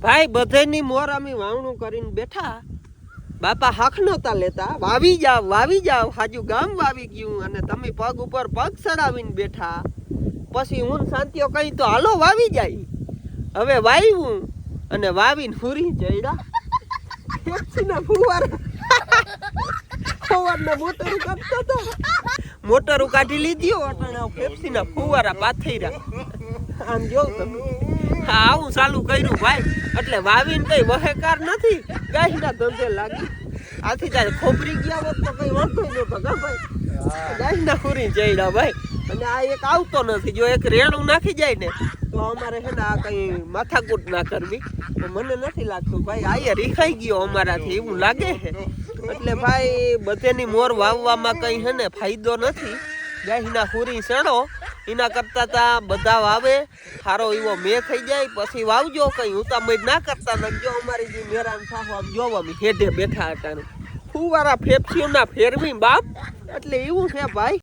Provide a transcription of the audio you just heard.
ભાઈ બધેની મોર અમે વાવણું કરીને બેઠા બાપા હાખ નહોતા લેતા વાવી જાવ હાજુ ગામ વાવી ગયું અને તમે પગ ઉપર પગ ચડાવીને બેઠા પછી હું શાંતિઓ કઈ તો હાલો વાવી જાય હવે વાવ્યું અને વાવીને ફૂરી જઈડા પેપ્સીના ફુવારા મોટરું કાઢતા હતા મોટરું કાઢી લીધી અટાણા પેપ્સીના ફુવારા પાથર્યા આમ જોઉં તમે હા આવું ચાલુ કર્યું ભાઈ એટલે વાવીને કઈ વહેકાર નથી ગાયના ધંધે લાગી આથી તારે ખોબરી ગયા હોત તો કઈ વાંધો નતો કા ભાઈ ગાયના ફૂરી જઈડા ભાઈ અને આ એક આવતો નથી જો એક રેણું નાખી જાય ને તો અમારે છે ને આ કઈ માથાકૂટ ના કરવી તો મને નથી લાગતું ભાઈ આ રીખાઈ ગયો અમારાથી એવું લાગે છે એટલે ભાઈ બધેની મોર વાવવામાં કઈ છે ને ફાયદો નથી ગાયના ફૂરી સણો એના કરતા તા બધા વાવે સારો એવો મેં થઈ જાય પછી વાવજો કઈ ઉતામળ ના કરતા નખજો અમારી જે મેરાન સાહો આમ જોવા હેઠે બેઠા હતા ફુવારા ફેફસીઓના ફેરવી બાપ એટલે એવું છે ભાઈ